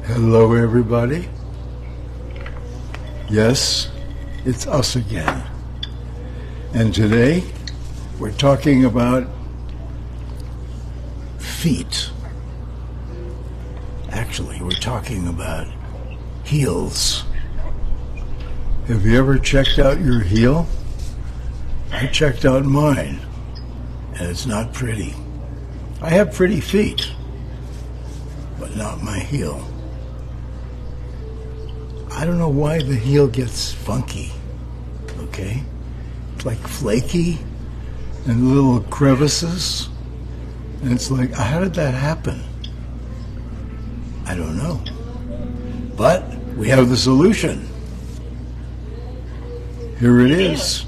Hello, everybody. Yes, it's us again. And today, we're talking about feet. Actually, we're talking about heels. Have you ever checked out your heel? I checked out mine, and it's not pretty. I have pretty feet, but not my heel. I don't know why the heel gets funky, okay? It's like flaky and little crevices. And it's like, how did that happen? I don't know. But we have the solution. Here it is.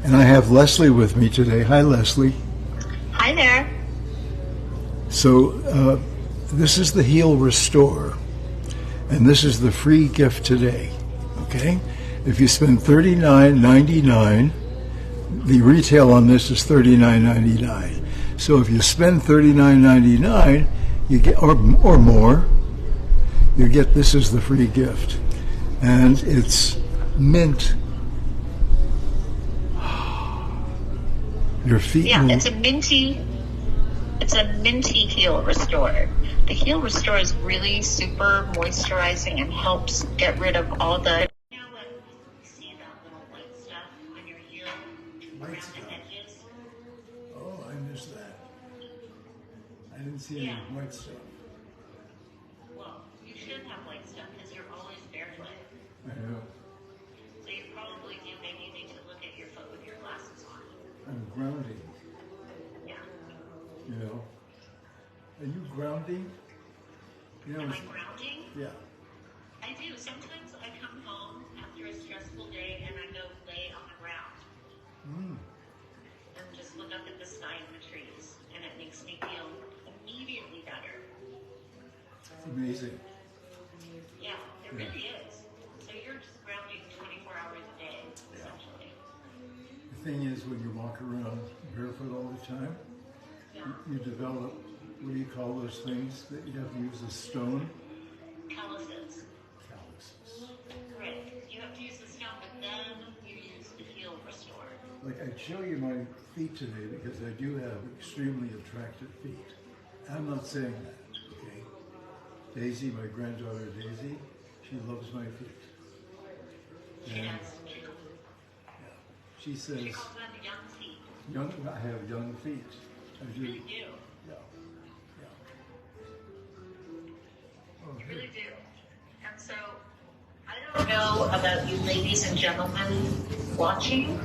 And I have Leslie with me today. Hi, Leslie. Hi there. So this is the Heel Restore. And this is the free gift today, okay? If you spend $39.99, the retail on this is $39.99. So if you spend $39.99, you get or more, you get this as the free gift, and it's mint. Your feet. Yeah, it's a minty heel restore. The heel restore is really super moisturizing and helps get rid of all the. You know what? See that little white stuff on your heel around the edges? Oh, I missed that. I didn't see any white stuff. Well, you should have white stuff because you're always barefoot. I know. So you probably do. Maybe you need to look at your foot with your glasses on. I'm grounding. Yeah. You know. Are you grounding? You know, Am I grounding? Yeah. I do. Sometimes I come home after a stressful day and I go lay on the ground and just look up at the sky and the trees, and it makes me feel immediately better. It's amazing. Yeah, it really is. So you're just grounding 24 hours a day, essentially. The thing is, when you walk around barefoot all the time, you develop, what do you call those things that you have to use a stone? Calluses. Calluses. Right. You have to use the stone, but then you use the heel restore. Like, I'd show you my feet today because I do have extremely attractive feet. I'm not saying that, okay? Daisy, my granddaughter Daisy, she loves my feet. She And, does. she says, She calls them young feet. I have young feet. I do. You really do. Yeah. Yeah. Oh, You really do. And so, I don't know about you ladies and gentlemen watching,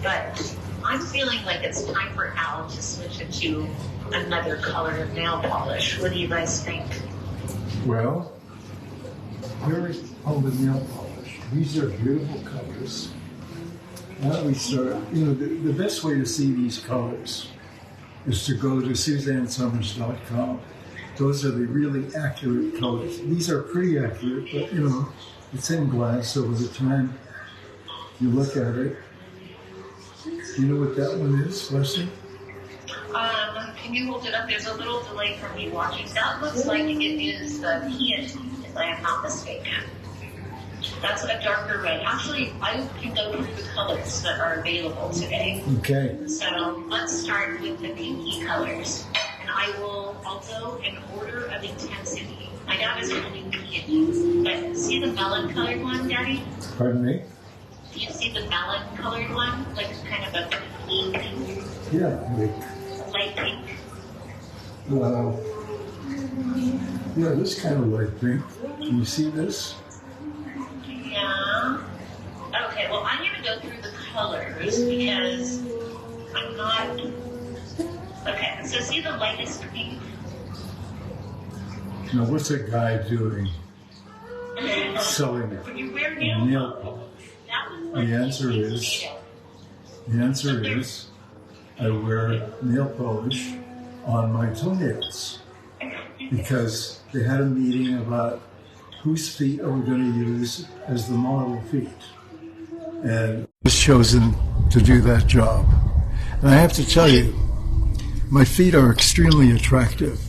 but I'm feeling like it's time for Al to switch into another color of nail polish. What do you guys think? Well, here is all the nail polish. These are beautiful colors. Now we start, you know, the best way to see these colors is to go to SuzanneSummers.com. Those are the really accurate colors. These are pretty accurate, but you know, it's in glass, so by the time you look at it, you know what that one is, Leslie? Can you hold it up? There's a little delay from me watching. That looks like it is the peony, if I am not mistaken. That's a darker red. Actually, I can go through the colors that are available today. Okay. So let's start with the pinky colors. And I'll go in order of intensity. My dad is really peony. But see the melon colored one, Daddy? Pardon me? Do you see the melon colored one? Like kind of a pink. Yeah. Light pink. Yeah, this kind of light pink. Can you see this? Yeah. Okay, well, I'm going to go through the colors because I'm not... Okay, so see the lightest pink? Now, what's a guy doing selling When you wear nail polish? The answer is, I wear nail polish on my toenails because they had a meeting about whose feet are we going to use as the model feet. And I was chosen to do that job. And I have to tell you, my feet are extremely attractive,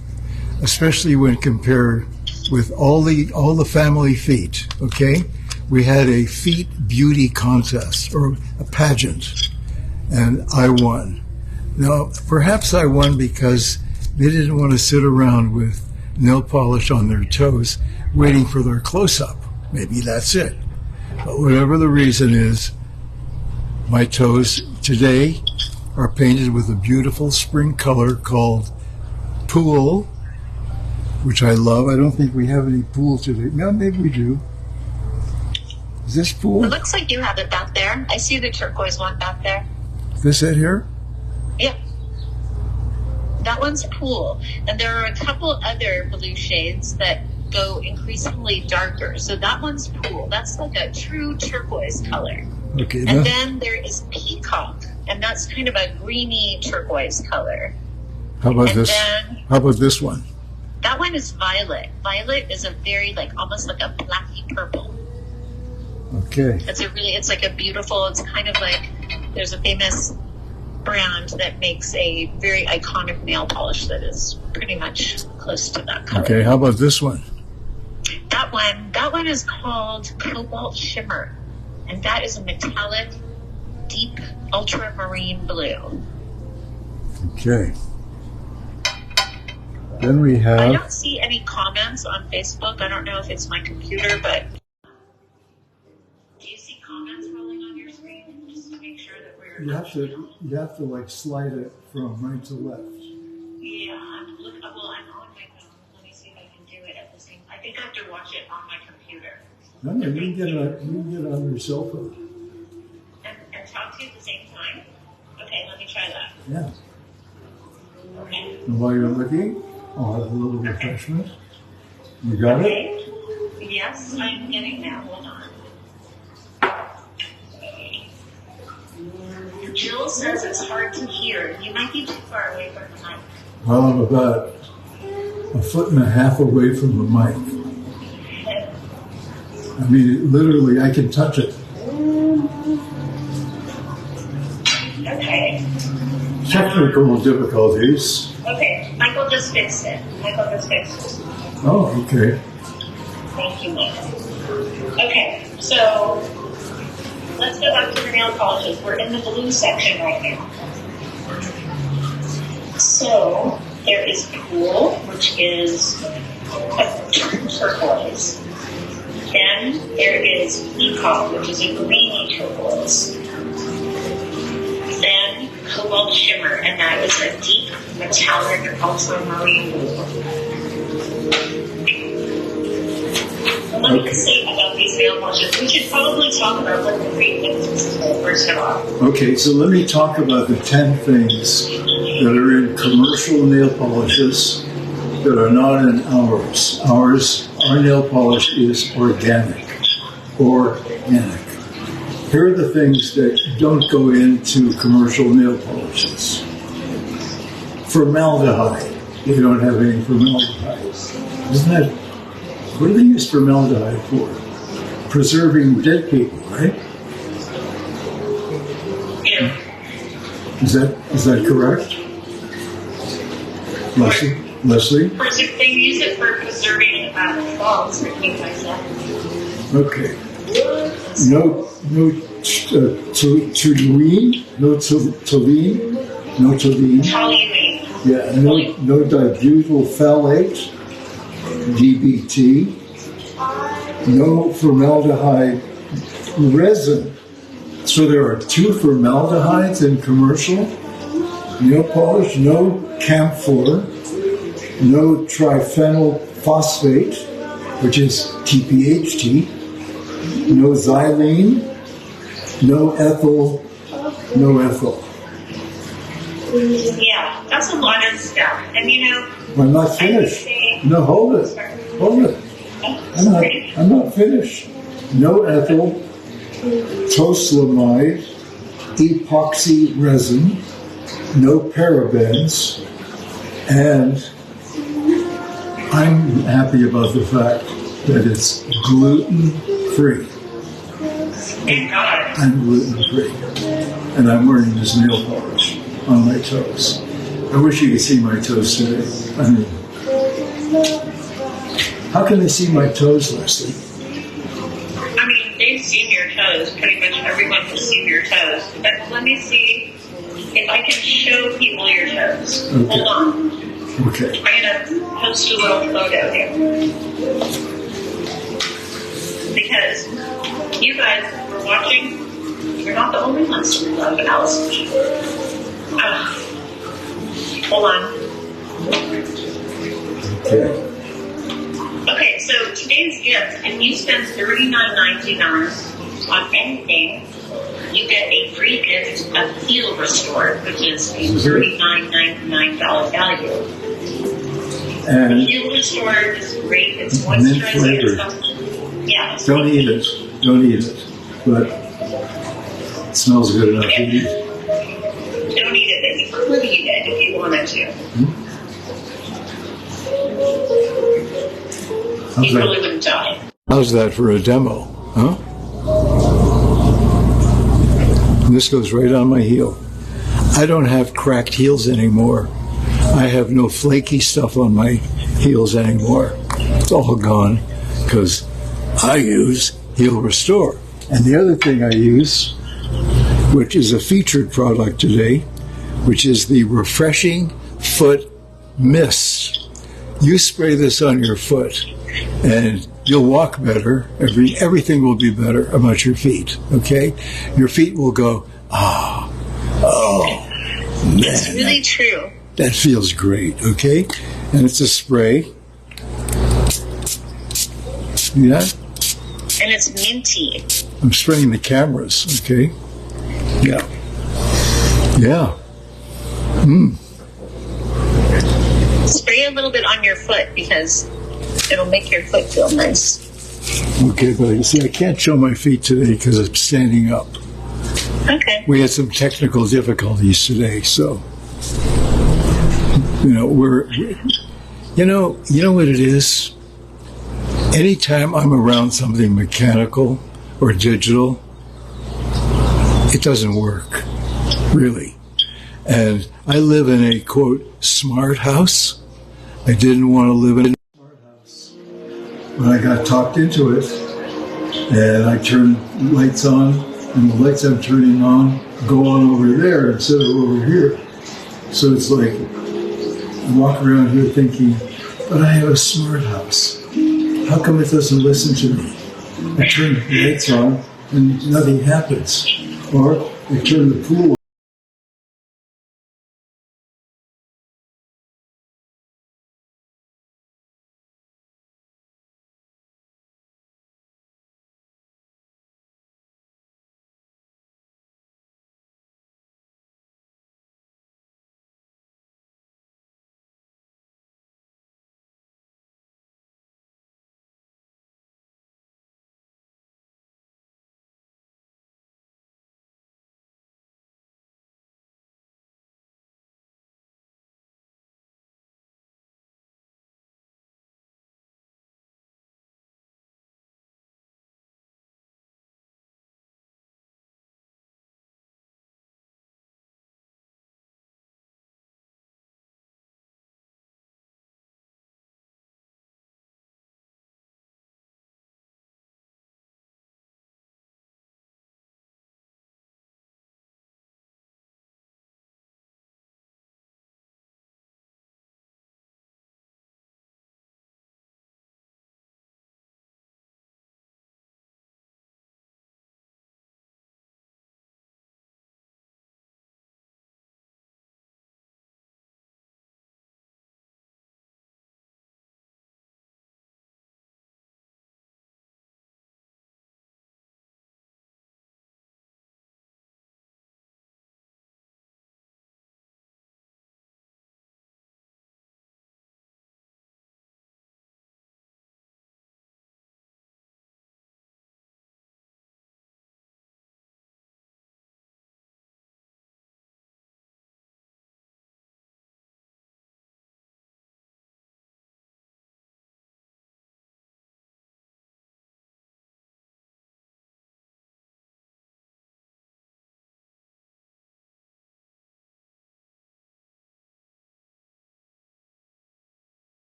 especially when compared with all the family feet. Okay, we had a feet beauty contest or a pageant, and I won. Now, perhaps I won because they didn't want to sit around with nail polish on their toes waiting for their close-up. Maybe that's it. But whatever the reason is, my toes today are painted with a beautiful spring color called Pool, which I love. I don't think we have any pool today. No, maybe we do. Is this pool? It looks like you have it back there. I see the turquoise one back there. This it here? Yeah. That one's Pool. And there are a couple other blue shades that go increasingly darker. So that one's Pool. That's like a true turquoise color. Okay. And then there is Peacock, and that's kind of a greeny turquoise color. How about And this? then How about this one? that one is Violet. Violet is a very almost like a blacky purple. Okay. It's like a beautiful, it's kind of like, there's a famous brand that makes a very iconic nail polish that is pretty much close to that color. Okay. How about this one? That one is called Cobalt Shimmer, and that is a metallic, deep ultramarine blue. Okay. Then we I have. don't see any comments on Facebook. I don't know if it's my computer, but do you see comments rolling on your screen? Just to make sure that we're. You have to slide it from right to left. Yeah, I'm on my phone. Let me see if I can do it at the same. I think I have to watch it on my computer. No, you can get it on your cell phone. And talk to you at the same time. Okay, let me try that. Yeah. Okay. And while you're looking, I'll have a little refreshment. You got it? Okay. Yes, I'm getting that. Hold on. Jill says it's hard to hear. You might be too far away from the mic. Well, I'm about 1.5 feet away from the mic. I mean, literally, I can touch it. Okay. Technical difficulties. Okay. Michael just fixed it. Oh, okay. Thank you, Michael. Okay, so let's go back to the nail polishes. We're in the blue section right now. So there is Pool, which is a turquoise. Then there is Peacock, which is a greeny turquoise. Then Cobalt Shimmer, and that is a deep metallic ultramarine blue. What do you say about these nail polishes? We should probably talk about what the three things are first of all. Okay, so let me talk about the 10 things that are in commercial nail polishes that are not in ours. Our nail polish is organic. Organic. Here are the things that don't go into commercial nail polishes. Formaldehyde. They don't have any formaldehyde. Isn't that, what do they use formaldehyde for? Preserving dead people, right? Yeah. Is that correct? Leslie? They use it for preserving fogs and things like that. Okay. No toluene? No toluene? No toluene? Toluene. Yeah, no dibutyl phthalate, DBT. No formaldehyde resin. So there are 2 formaldehydes in commercial nail polish. No camphor. No triphenyl phosphate, which is TPHT. No xylene. No ethyl. No ethyl. Yeah, that's a lot of stuff. And I'm not finished. No, hold it. Hold it. I'm not finished. No ethyl, toselamide, epoxy resin, no parabens, and I'm happy about the fact that it's gluten-free. Thank God. I'm gluten-free. And I'm wearing this nail polish on my toes. I wish you could see my toes today. I mean, How can they see my toes, Leslie? I mean, they've seen your toes. Pretty much everyone has seen your toes. But let me see if I can show people your toes. Okay. Hold on. Okay. I'm going to post a little photo here. Because you guys who are watching, you're not the only ones who love Alice. Hold on. Okay. Okay, so today's gift, if you spend $39.99 on anything, you get a free gift of Heel Restore, which is a $39.99 value. And Heel Restore is great. It's mint moisturizing. flavored. Yeah. Don't eat it. Don't eat it. But it smells good enough to eat. Don't eat it, but you could eat it if you wanted to. You probably wouldn't die. How's that for a demo? Huh? This goes right on my heel. I don't have cracked heels anymore. I have no flaky stuff on my heels anymore. It's all gone because I use Heel Restore. And the other thing I use, which is a featured product today, which is the Refreshing Foot Mist. You spray this on your foot and you'll walk better. Everything will be better about your feet, okay? Your feet will go, oh, man. It's really true. That feels great, okay? And it's a spray. Yeah? And it's minty. I'm spraying the cameras, okay? Yeah. Yeah. Spray a little bit on your foot because it'll make your foot feel nice. Okay, but you see, I can't show my feet today because I'm standing up. Okay. We had some technical difficulties today, so you know you know what it is. Anytime I'm around something mechanical or digital, it doesn't work, really. And I live in a quote smart house. I didn't want to live in a smart house, but I got talked into it, and I turned lights on. And the lights I'm turning on go on over there instead of over here. So it's like I walk around here thinking, but I have a smart house. How come it doesn't listen to me? I turn the lights on and nothing happens. Or I turn the pool on.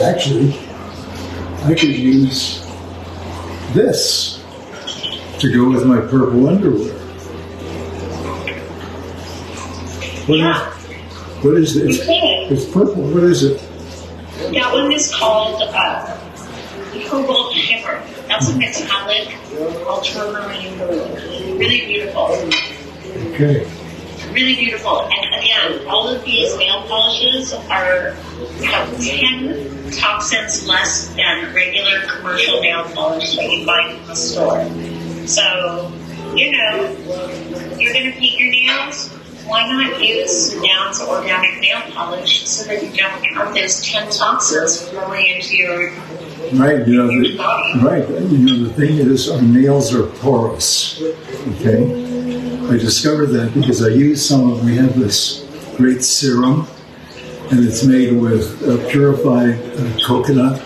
Actually, I could use this to go with my purple underwear. What is it? It's purple. What is it? That one is called Cobalt Shimmer. That's a metallic ultramarine blue. Really beautiful. Okay. Really beautiful. And again, all of these nail polishes have 10 toxins less than regular commercial nail polish that you find in the store. So, you know, you're going to paint your nails. Why not use Suzanne's organic nail polish so that you don't have those 10 toxins flowing into your Right, body? Right. The thing is, our nails are porous. Okay. I discovered that because I use we have this great serum, and it's made with purified coconut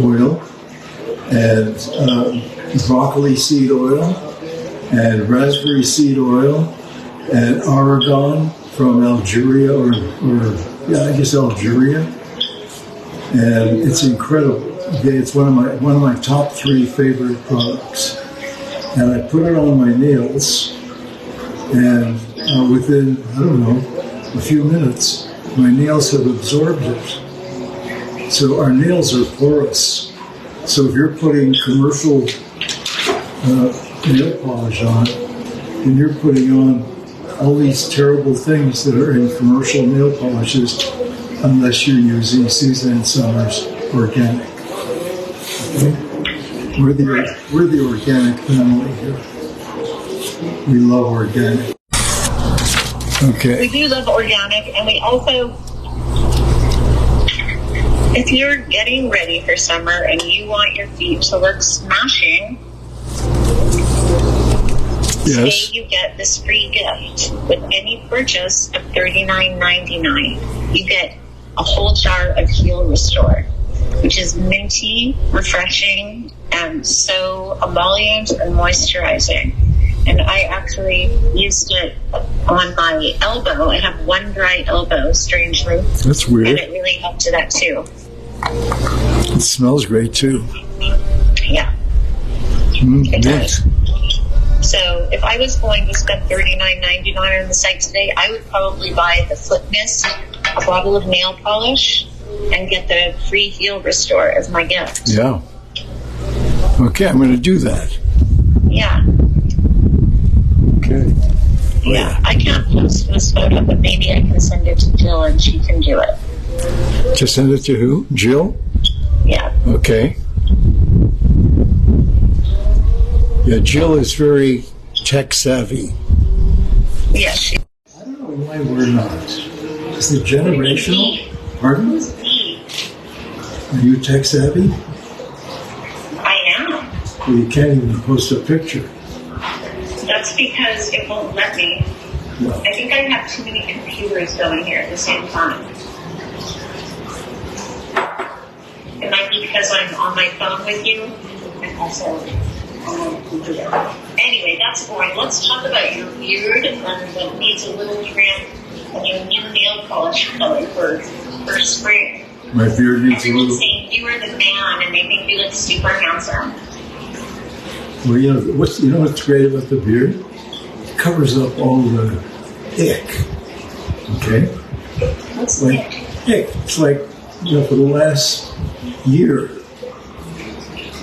oil and broccoli seed oil and raspberry seed oil and argan from Algeria I guess Algeria, and it's incredible. Okay, it's one of my top 3 favorite products, and I put it on my nails. And within, I don't know, a few minutes, my nails have absorbed it. So our nails are porous. So if you're putting commercial nail polish on, and you're putting on all these terrible things that are in commercial nail polishes, unless you're using Suzanne Summers Organic. Okay? We're the organic family here. We love organic. Okay. We do love organic, and we also, if you're getting ready for summer and you want your feet to look smashing, today you get this free gift with any purchase of $39.99. You get a whole jar of Heel Restore, which is minty, refreshing, and so emollient and moisturizing. And I actually used it on my elbow. I have one dry elbow, strangely. That's weird. And it really helped to that, too. It smells great, too. Yeah. It does. So if I was going to spend $39.99 on the site today, I would probably buy the Foot Mist, a bottle of nail polish, and get the free Heel Restore as my gift. Yeah. Okay, I'm going to do that. Yeah. Okay. Yeah, I can't post this photo, but maybe I can send it to Jill and she can do it. Just send it to who? Jill? Yeah. Okay. Yeah, Jill is very tech savvy. Yeah, she. I don't know why we're not. Is it generational? Pardon? Are you tech savvy? I am. Well, you can't even post a picture. That's because it won't let me. No. I think I have too many computers going here at the same time. It might be because I'm on my phone with you and also on my computer. Anyway, that's boring. Let's talk about your beard and what needs a little trim and your new nail polish color for spring. My beard needs a Everyone's little... saying you are the man and they think you look super handsome. Well, you know what's great about the beard? It covers up all the ick. Okay? What's Like, it? ick. It's like, for the last year,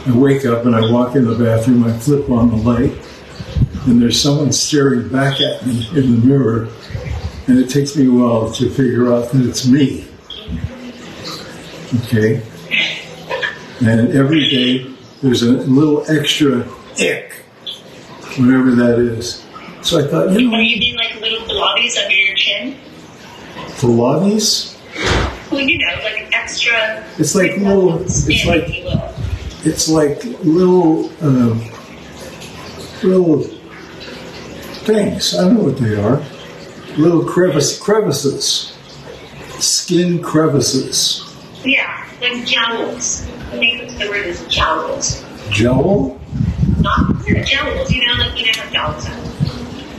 I wake up and I walk in the bathroom, I flip on the light, and there's someone staring back at me in the mirror, and it takes me a while to figure out that it's me. Okay? And every day, there's a little extra ick, whatever that is. So I thought, Are you mean like little blobbies under your chin? Pilates? Well, like extra. It's like little. It's like little things. I don't know what they are. Little crevices, skin crevices. Yeah, like jowls. I think the word is jowls. Jowl? Not jowls. Like have jowls.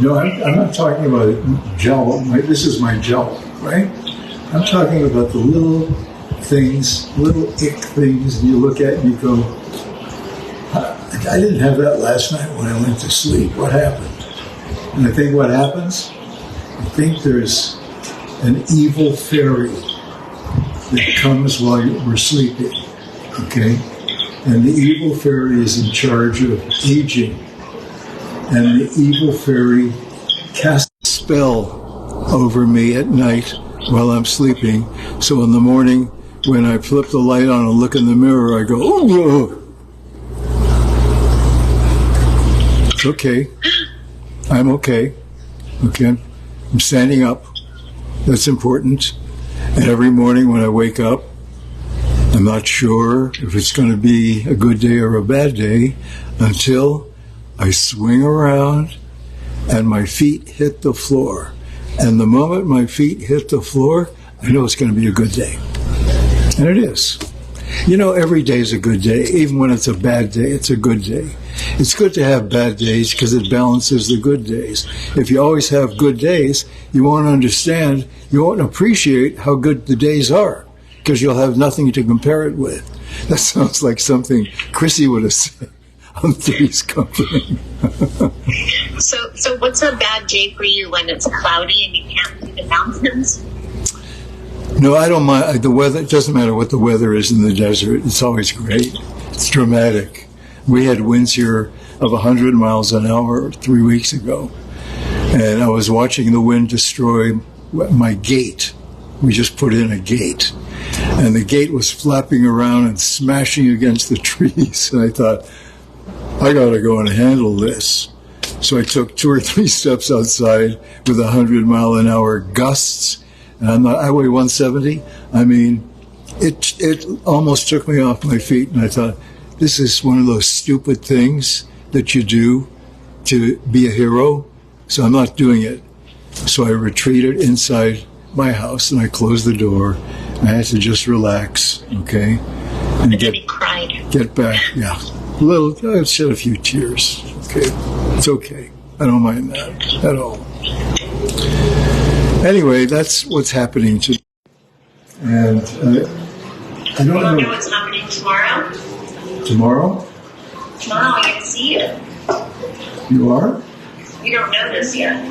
No, I'm not talking about jowl. This is my jowl, right? I'm talking about the little things, little ick things, and you look at it and you go, I didn't have that last night when I went to sleep. What happened? And I think what happens, I think there's an evil fairy that comes while we're sleeping, okay? And the evil fairy is in charge of aging. And the evil fairy casts a spell over me at night while I'm sleeping. So in the morning, when I flip the light on and look in the mirror, I go, oh, it's okay. I'm okay. Okay? I'm standing up. That's important. And every morning when I wake up, I'm not sure if it's going to be a good day or a bad day until I swing around and my feet hit the floor. And the moment my feet hit the floor, I know it's going to be a good day. And it is. You know, every day is a good day. Even when it's a bad day, it's a good day. It's good to have bad days because it balances the good days. If you always have good days, you won't understand, you won't appreciate how good the days are because you'll have nothing to compare it with. That sounds like something Chrissy would have said on Three's Company. So what's a bad day for you when it's cloudy and you can't see the mountains? No, I don't mind the weather. It doesn't matter what the weather is in the desert. It's always great. It's dramatic. We had winds here of 100 miles an hour 3 weeks ago. And I was watching the wind destroy my gate. We just put in a gate. And the gate was flapping around and smashing against the trees. And I thought, I got to go and handle this. So I took 2 or 3 steps outside with 100-mile-an-hour gusts. And I weigh 170. I mean, it almost took me off my feet. And I thought, this is one of those stupid things that you do to be a hero. So I'm not doing it. So I retreated inside my house and I closed the door. And I had to just relax, okay? And get back, yeah. I shed a few tears, okay? It's okay. I don't mind that at all. Anyway, that's what's happening today. And I don't know. You know what's happening tomorrow? Tomorrow? Tomorrow I get to see you. You are? You don't know this yet,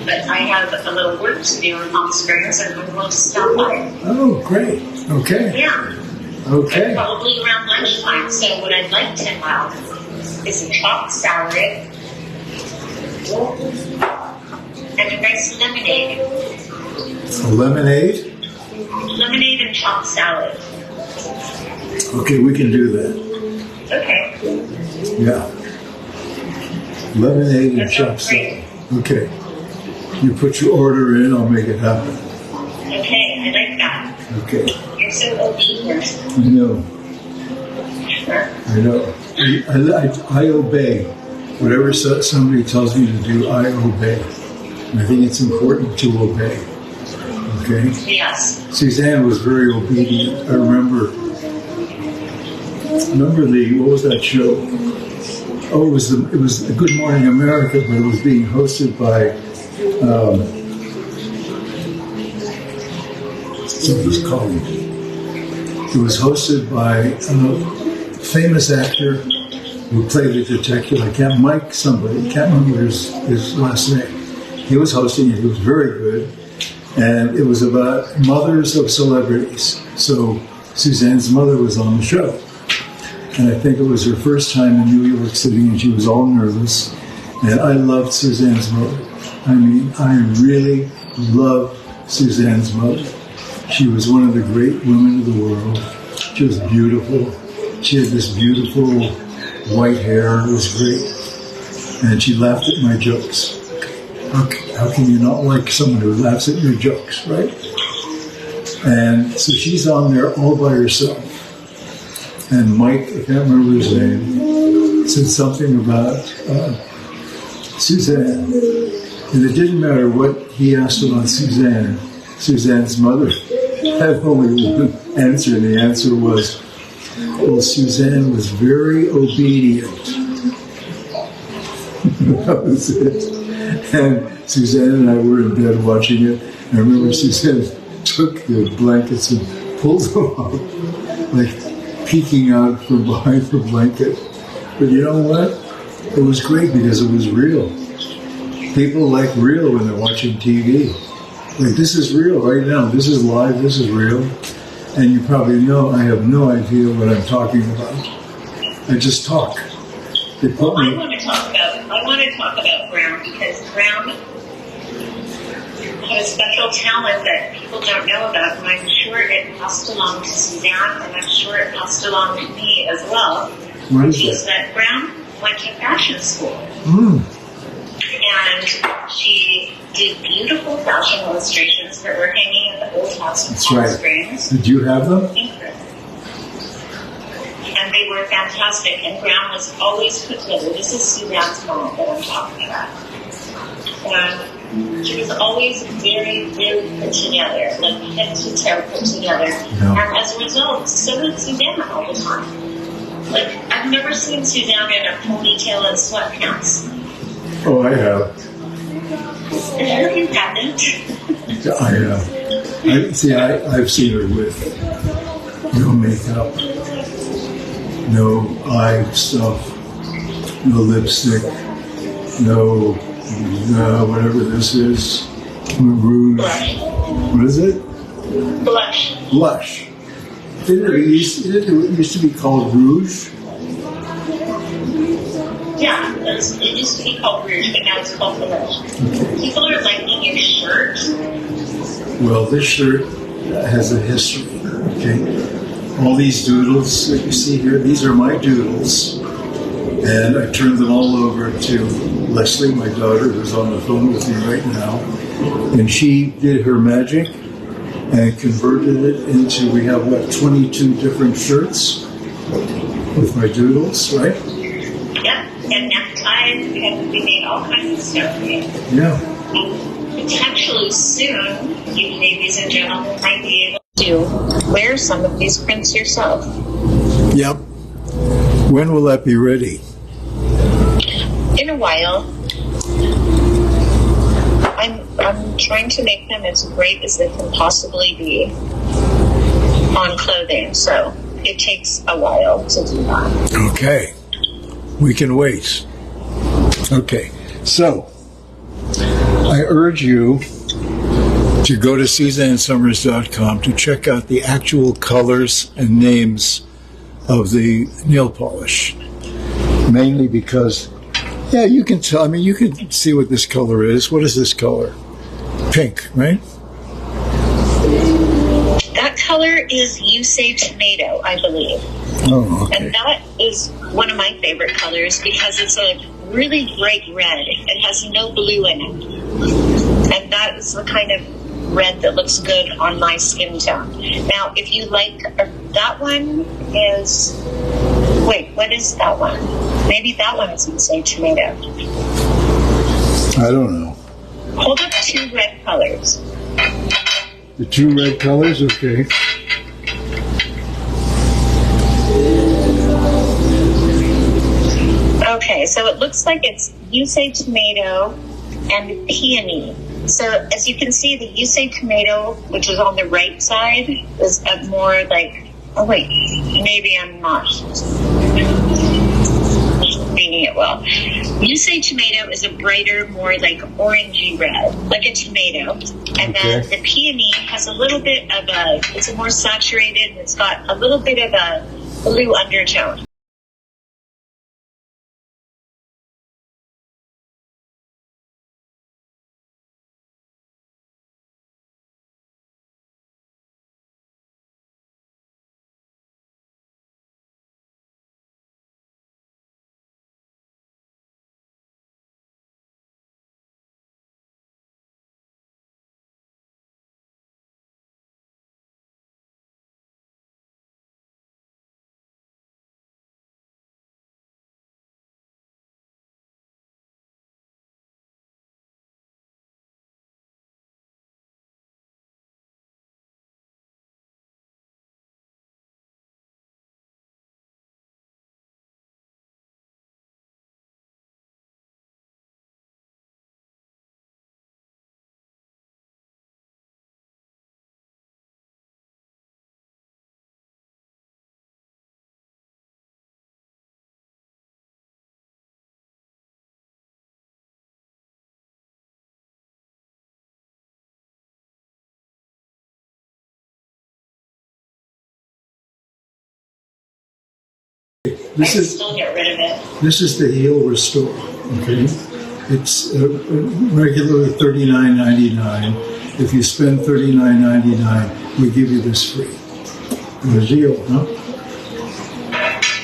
but I have a little work to do in Palm Springs and I'm going to stop by. Oh, great. Okay. Yeah. Okay. And probably around lunchtime. So what I'd like to have is a chopped salad and a nice lemonade. A lemonade? Lemonade and chopped salad. Okay, we can do that. Okay. Yeah. Lemonade and chopped salad. Okay. You put your order in, I'll make it happen. Okay, I like that. Okay. You're so obedient. I know. I know. I obey. Whatever somebody tells me to do, I obey. And I think it's important to obey. Okay? Yes. Suzanne was very obedient. I remember what was that show? Oh, it was Good Morning America, but it was being hosted by somebody's calling. It was hosted by a famous actor who played a detective. Mike somebody. I can't remember his last name. He was hosting it. He was very good. And it was about mothers of celebrities. So Suzanne's mother was on the show. And I think it was her first time in New York City, and she was all nervous. And I loved Suzanne's mother. I mean, I really loved Suzanne's mother. She was one of the great women of the world. She was beautiful. She had this beautiful white hair. It was great. And she laughed at my jokes. How can you not like someone who laughs at your jokes, right? And so she's on there all by herself. And Mike, I can't remember his name, said something about Suzanne. And it didn't matter what he asked about Suzanne. Suzanne's mother had only one answer, and the answer was, well, Suzanne was very obedient. That was it. And Suzanne and I were in bed watching it. And I remember Suzanne took the blankets and pulled them out, like peeking out from behind the blanket. But you know what? It was great because it was real. People like real when they're watching TV. Like, this is real right now. This is live. This is real. And you probably know I have no idea what I'm talking about. I just talk. They put me. I want to talk about Brown because Brown had a special talent that people don't know about, and I'm sure it passed along to Suzanne, and I'm sure it passed along to me as well. What Which is is that Brown went to fashion school. And she did beautiful fashion illustrations that were hanging in the old house in That's Palm right. Springs. Did you have them? And they were fantastic. And Brown was always put together. This is Suzanne's mom that I'm talking about. And she was always very, very put together, like head to toe put together. Yeah. And as a result, so did Suzanne all the time. Like, I've never seen Suzanne in a ponytail and sweatpants. Oh, I have. And you haven't. I have. I've seen her with no makeup, no eye stuff, no lipstick, no whatever this is, rouge. Blush. What is it? Blush. Blush. Didn't it used to be called rouge? Yeah, it used to be called rouge, but now it's called blush. People are liking your shirt. Well, this shirt has a history, okay? All these doodles that you see here, these are my doodles. And I turned them all over to Leslie, my daughter, who's on the phone with me right now. And she did her magic and converted it into, we have, 22 different shirts with my doodles, right? Yep, and neckties, we made all kinds of stuff for you. Yeah. And potentially soon, you ladies and gentlemen might be able to wear some of these prints yourself. Yep. When will that be ready? In a while. I'm trying to make them as great as they can possibly be on clothing, so it takes a while to do that. Okay. We can wait. Okay. So, I urge you to go to SuzanneSummers.com to check out the actual colors and names of the nail polish. Mainly because, yeah, you can tell. I mean, you can see what this color is. What is this color? Pink, right? That color is You Say Tomato, I believe. Oh, okay. And that is one of my favorite colors because it's a really bright red. It has no blue in it. And that is the kind of red that looks good on my skin tone. Now, if you like, that one is... Wait, what is that one? Maybe that one is You Say Tomato. I don't know. Hold up two red colors. The two red colors? Okay. Okay, so it looks like it's You Say Tomato and Peony. So as you can see, the You Say Tomato, which is on the right side, is a more like, oh wait, maybe I'm not reading it well. You Say Tomato is a brighter, more like orangey red, like a tomato. And then the Peony has a little bit of it's a more saturated, it's got a little bit of a blue undertone. This is still get rid of it. This is the Heel Restore. Okay, it's regularly $39.99. If you spend $39.99, we give you this free. What a deal, huh?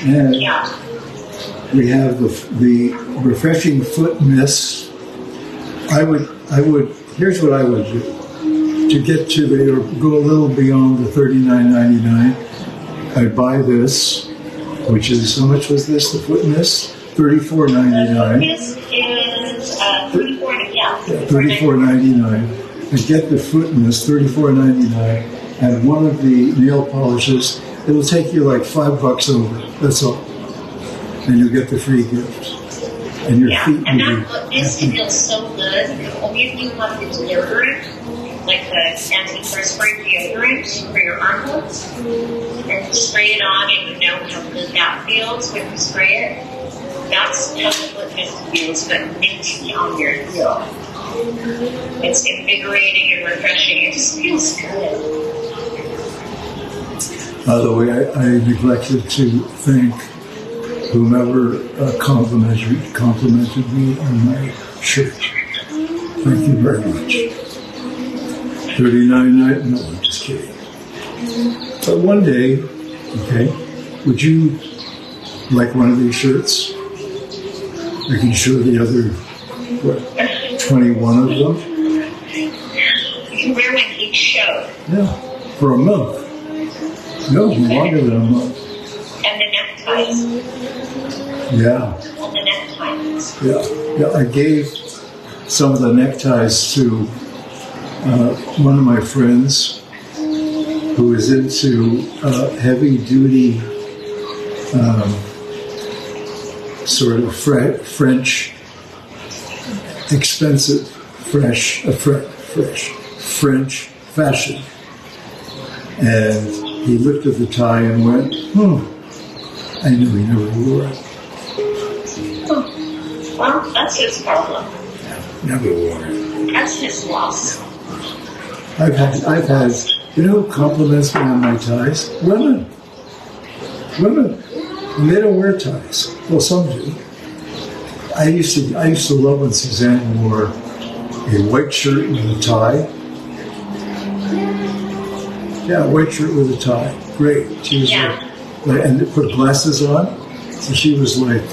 And Yeah. we have the refreshing foot mist. Here's what I would do to get to or go a little beyond the $39.99. I'd buy this, which is, how much was this? The foot mist, $34.99. This is $34.99. And get the foot mist, $34.99, and one of the nail polishes. It'll take you like $5 over. That's all, and you'll get the free gift. And your feet and will this feels so good. Only if you have the deodorant, like the antiperspirant deodorant for your armpits, and spray it on, and you know how good that feels when you spray it. That's how the foot mist feels, but minty on your heel. It's invigorating and refreshing. It just feels good. By the way, I neglected to thank whomever complimented me on my shirt. Thank you very much. $39.99. No, I'm just kidding. But one day, okay, would you like one of these shirts? I can show the other, 21 of them? You can wear one each show. Yeah, for a month. No, longer than a month. And the neckties. Yeah. And the neckties. Yeah. I gave some of the neckties to one of my friends who is into heavy-duty sort of French, expensive, French fashion. And he looked at the tie and went, I knew he never wore it. Well, that's his problem. Never wore it. That's his loss. I've had, you know who compliments me on my ties? Women. And they don't wear ties. Well, some do. I used to love when Suzanne wore a white shirt with a tie. Yeah, white shirt with a tie. Great. She was and put glasses on. So she was like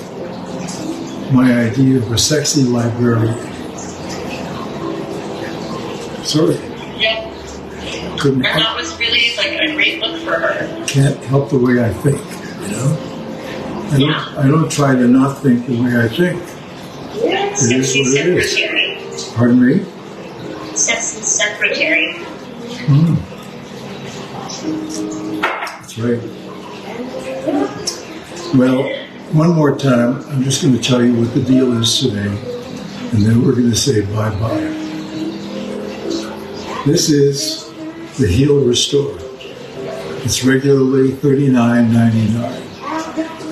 my idea of a sexy librarian. Sorry. Yeah. Couldn't And that was really like a great look for her. Can't help the way I think, you know? I don't try to not think the way I think. Yeah, sexy secretary. Pardon me? Sexy secretary. That's right. Well, one more time, I'm just going to tell you what the deal is today, and then we're going to say bye-bye. This is the Heel Restore. It's regularly $39.99.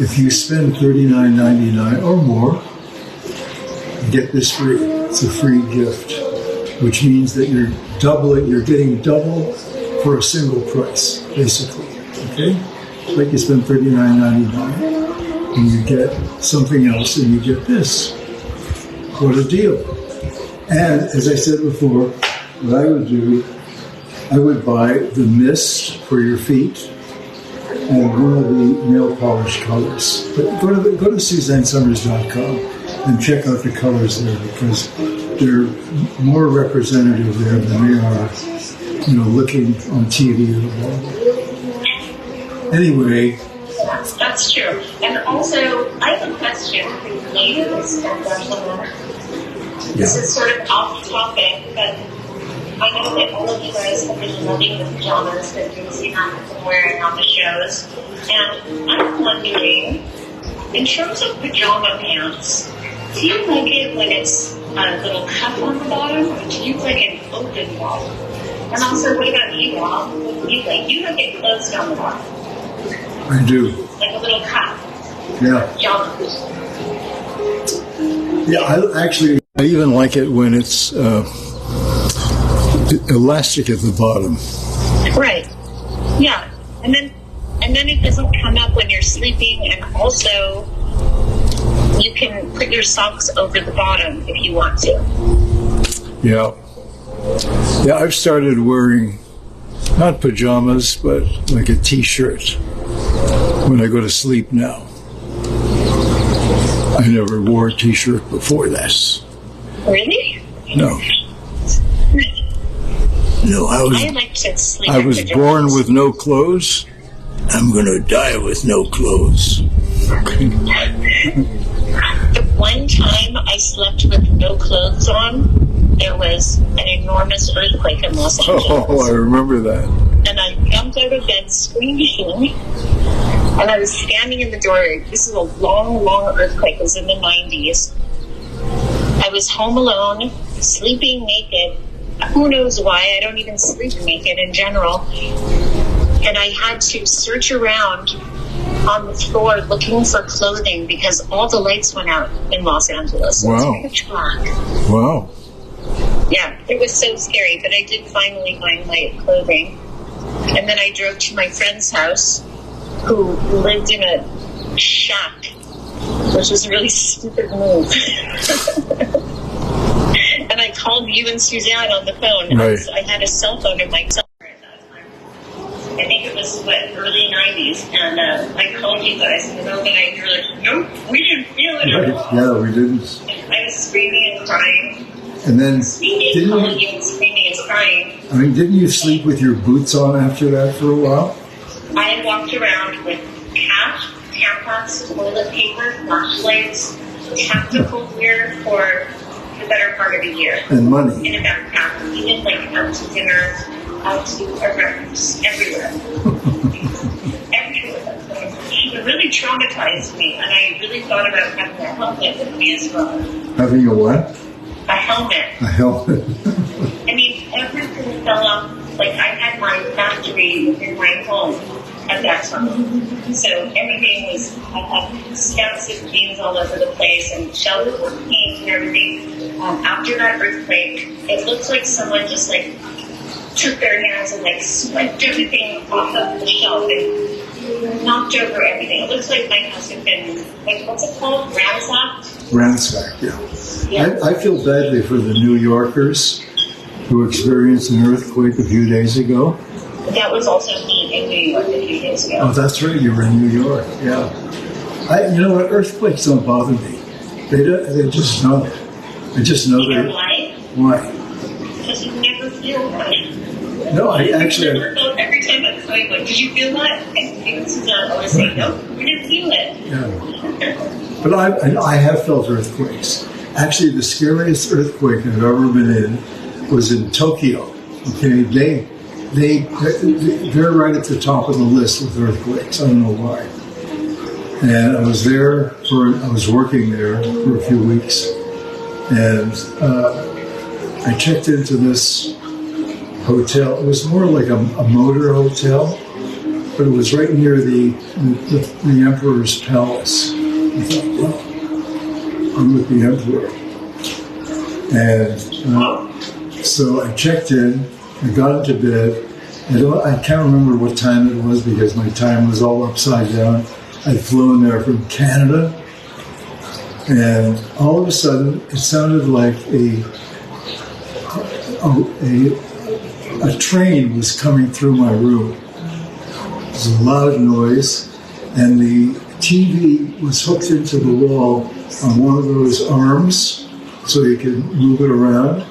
If you spend $39.99 or more, you get this free. It's a free gift, which means that you're getting double for a single price, basically. Okay? Like you spend $39.99 and you get something else and you get this. What a deal. And as I said before, what I would do, I would buy the mist for your feet and one of the nail polish colors. But go to SuzanneSummers.com and check out the colors there, because they're more representative there than they are, looking on TV at the bottom. Anyway. That's true. And also, I have a question for you ladies and gentlemen. This is sort of off topic, but I know that all of you guys have been loving the pajamas that Daisy and I have been wearing on the shows. And I'm wondering, in terms of pajama pants, do you like it when it's a little cuff on the bottom, or do you like an open bottom? And also, what about you, Rob? What do you like? You like it closed on the bottom. I do. Like a little cuff. Yeah. Pajamas. Yeah, I even like it when it's elastic at the bottom. Right. Yeah. And then then it doesn't come up when you're sleeping, and also you can put your socks over the bottom if you want to. Yeah. Yeah, I've started wearing not pajamas, but like a t-shirt when I go to sleep now. I never wore a t-shirt before this. Really? No. No, I like to sleep I in was pajamas. born with no clothes. I'm going to die with no clothes. The one time I slept with no clothes on, there was an enormous earthquake in Los Angeles. Oh, I remember that. And I jumped out of bed screaming, and I was standing in the doorway. This is a long, long earthquake. It was in the 90s. I was home alone, sleeping naked. Who knows why? I don't even sleep naked in general. And I had to search around on the floor looking for clothing because all the lights went out in Los Angeles. Wow. It was pitch black. Wow. Yeah, it was so scary, but I did finally find my clothing. And then I drove to my friend's house, who lived in a shack, which was a really stupid move. And I called you and Suzanne on the phone. Right. I had a cell phone in my cell phone at that time. I think it was, early 90s. And I called you guys in the middle of the night. You were like, nope, we didn't feel it. Right. Yeah, we didn't. I was screaming and crying. And then, Calling you and screaming and crying. didn't you sleep with your boots on after that for a while? I walked around with cash, tampons, toilet paper, flashlights, tactical gear for the better part of a year. And money. In a backpack, even like out to dinner, out to events, everywhere. Everywhere. It really traumatized me, and I really thought about having a helmet with me as well. Having a what? A helmet. A helmet. I mean, everything fell off. Like, I had my factory in my home at that time. So everything was, I had scouts of jeans all over the place and shelves of paint and everything. After that earthquake, it looked like someone just, like, took their hands and, like, swiped everything off of the shelf and knocked over everything. It looks like my house had been, like, what's it called? Ransacked? Ransacked, yeah. Yeah. I feel badly for the New Yorkers who experienced an earthquake a few days ago. That was also me in New York a few days ago. Oh, that's right. You were in New York. Yeah. You know what? Earthquakes don't bother me. They just know. I just know You know that. why? Why? Because you never feel right. No, I actually. Every time I'm going, like, did you feel that? And Suzanne always say, no, we didn't feel it. Yeah. But I have felt earthquakes. Actually, the scariest earthquake I've ever been in was in Tokyo. Okay, they're right at the top of the list with earthquakes. I don't know why. And I was working there for a few weeks, and I checked into this hotel. It was more like a motor hotel, but it was right near the emperor's palace. I thought, well, I'm with the emperor. And so I checked in, I got into bed. I can't remember what time it was because my time was all upside down. I'd flown there from Canada, and all of a sudden it sounded like a train was coming through my room. There was a loud noise, and the TV was hooked into the wall on one of those arms so you could move it around.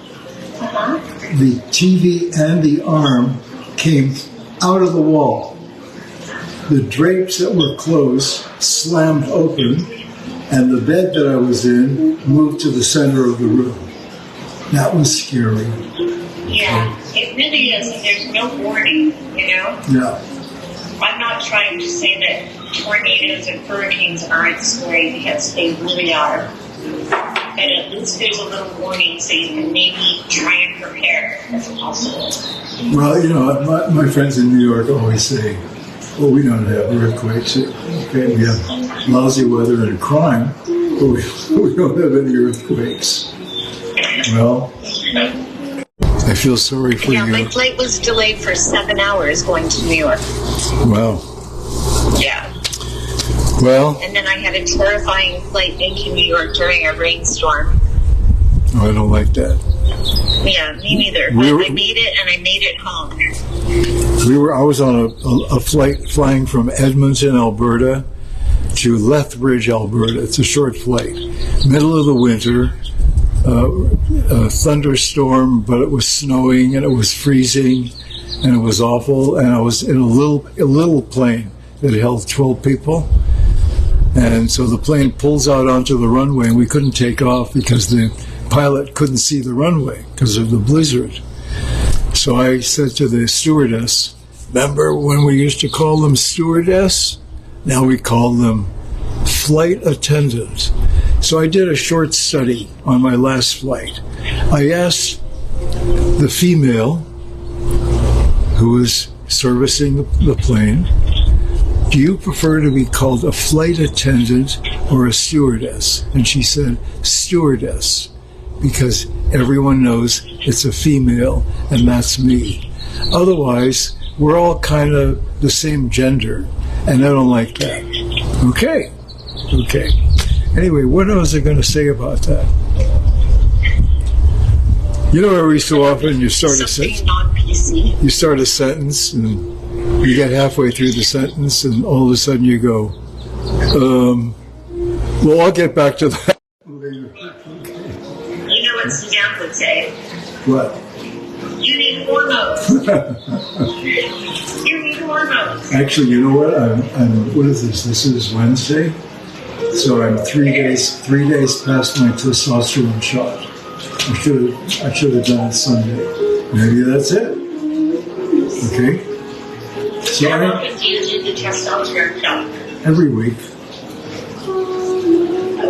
The TV and the arm came out of the wall. The drapes that were closed slammed open, and the bed that I was in moved to the center of the room. That was scary. Yeah, it really is. And there's no warning, you know? Yeah. I'm not trying to say that tornadoes and hurricanes aren't scary because they really are. And at least there's a little warning so you can maybe try and prepare if possible. Well, you know, my friends in New York always say, well, we don't have earthquakes here. Okay, we have lousy weather and crime, but we don't have any earthquakes. Well, I feel sorry for you. Yeah, my flight was delayed for 7 hours going to New York. Wow. Yeah. Well, And then I had a terrifying flight into New York during a rainstorm. I don't like that. Yeah, me neither. I made it, and I made it home. I was on a flight flying from Edmonton, Alberta, to Lethbridge, Alberta. It's a short flight. Middle of the winter, a thunderstorm, but it was snowing and it was freezing and it was awful. And I was in a little plane that held 12 people. And so the plane pulls out onto the runway and we couldn't take off because the pilot couldn't see the runway because of the blizzard. So I said to the stewardess, remember when we used to call them stewardess? Now we call them flight attendant. So I did a short study on my last flight. I asked the female who was servicing the plane, do you prefer to be called a flight attendant or a stewardess? And she said, stewardess, because everyone knows it's a female and that's me. Otherwise, we're all kind of the same gender, and I don't like that. Okay. Anyway, what was I going to say about that? You know, every so often you start a sentence. Non-PC. You start a sentence, and you get halfway through the sentence, and all of a sudden you go, well, I'll get back to that later. You know what Suzanne would say? What? You need hormones. You need hormones. Actually, you know what? What is this? This is Wednesday, so I'm 3 days past my testosterone shot. I should have done it Sunday. Maybe that's it. Okay. So How often do you do the testosterone shot? every week.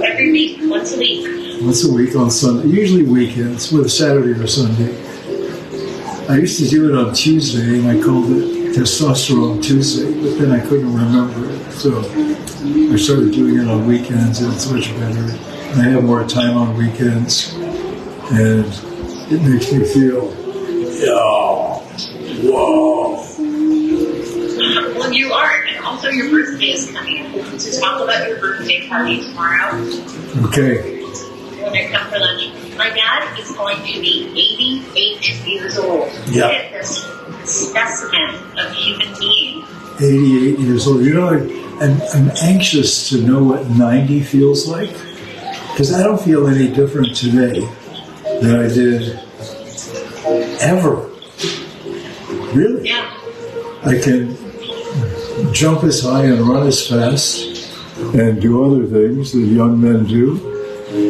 Every week, once a week. Once a week on Sunday, usually weekends, with a Saturday or Sunday. I used to do it on Tuesday, and I called it Testosterone Tuesday, but then I couldn't remember it. So I started doing it on weekends, and it's much better. And I have more time on weekends, and it makes me feel, whoa. Well, you are, and also your birthday is coming up. To talk about your birthday party tomorrow. Okay. When I come for lunch. My dad is going to be 88 years old. Yeah. Look at this specimen of human being. 88 years old. You know, I'm anxious to know what 90 feels like, because I don't feel any different today than I did ever. Really? Yeah. I can jump as high and run as fast and do other things that young men do.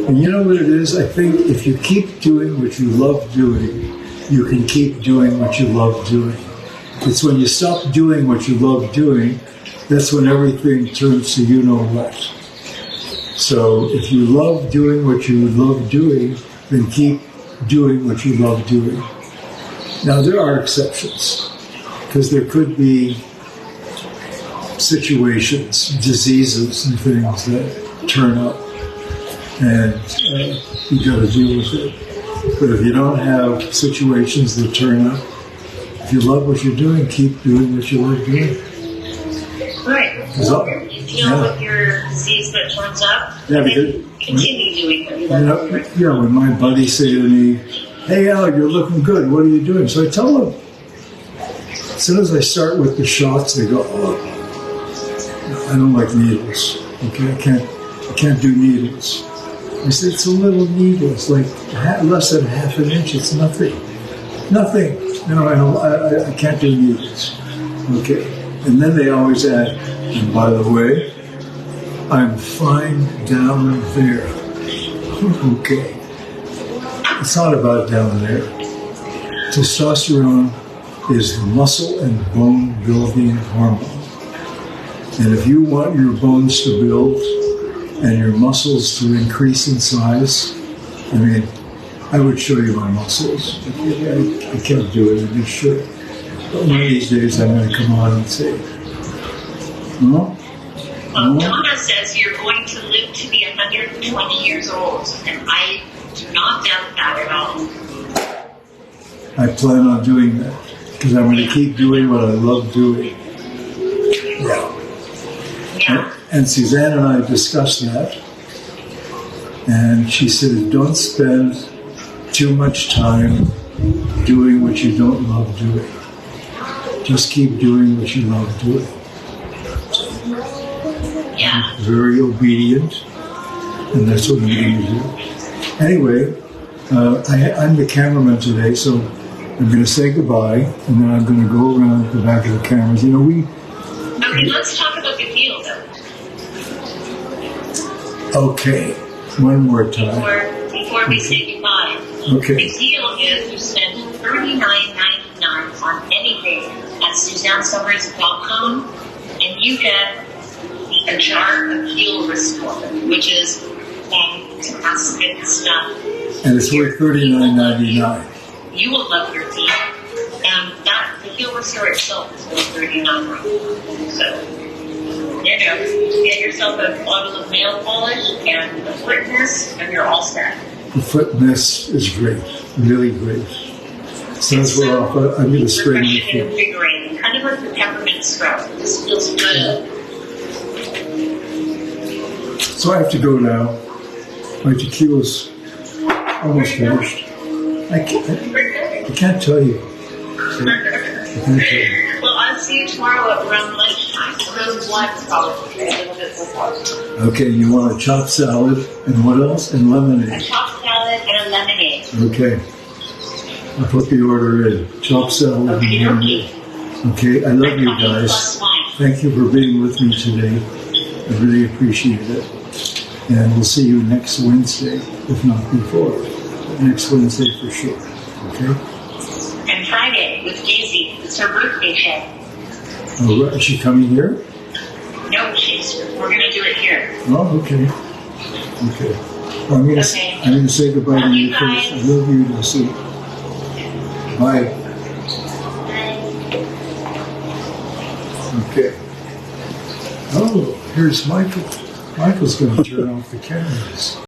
And you know what it is? I think if you keep doing what you love doing, you can keep doing what you love doing. It's when you stop doing what you love doing, that's when everything turns to you know what. So if you love doing what you love doing, then keep doing what you love doing. Now there are exceptions, because there could be situations, diseases and things that turn up, and you got to deal with it. But if you don't have situations that turn up, if you love what you're doing, keep doing what you love doing. Right. You deal with your disease that turns up, and then continue doing what you love doing. Yeah, when my buddies say to me, hey Al, you're looking good, what are you doing? So I tell them, as soon as I start with the shots, they go, oh, I don't like needles. Okay, I can't do needles. I said, it's a little needle. It's like less than half an inch. It's nothing. Nothing. No, I can't do needles. Okay. And then they always add, and by the way, I'm fine down there. Okay. It's not about down there. Testosterone is the muscle and bone building hormone. And if you want your bones to build and your muscles to increase in size, I mean, I would show you my muscles. I can't do it, I just should. But one of these days I'm going to come on and say, no? Donna says you're going to live to be 120 years old, and I do not doubt that at all. I plan on doing that, because I'm going to keep doing what I love doing. Yeah. Yeah. And Suzanne and I discussed that. And she said, don't spend too much time doing what you don't love doing. Just keep doing what you love doing. Yeah. I'm very obedient, and that's what I'm going to do. Anyway, I'm the cameraman today, so I'm going to say goodbye, and then I'm going to go around the back of the cameras. You know, Okay, let's talk about the deal, though. Okay, one more time. Before we say goodbye. Okay. The deal is you spend $39.99 on any day at SuzanneSummers.com, and you get a jar of heel restore, which is fantastic stuff. And it's worth $39.99. You will love your teeth. And the heel restore itself is worth $39.99. So, you know, get yourself a bottle of nail polish and the foot mist, and you're all set. The foot mist is great, really great. Sounds well off. I'm going to spray my refreshing and foot. invigorating, kind of like the peppermint scrub. It just feels good. So I have to go now. My tequila's almost finished. I can't tell you. So, I can't tell you. Well, I'll see you tomorrow at around lunchtime. Around 1 probably. A little bit before. Okay, you want a chopped salad and what else? And A lemonade. chopped salad and a lemonade. Okay. I'll put the order in. Chopped salad and Okay, lemonade. Okay, I love you guys. Plus wine. Thank you for being with me today. I really appreciate it. And we'll see you next Wednesday, if not before. Next Wednesday for sure. Okay? And Friday with Daisy. It's her birthday show. Oh, right. Is she coming here? No, we're going to do it here. Oh, okay. Okay. Well, I'm going to say goodbye to Love you you first. I guys. love you, Lucy. Bye. Okay. Oh, here's Michael. Michael's going to turn off the cameras.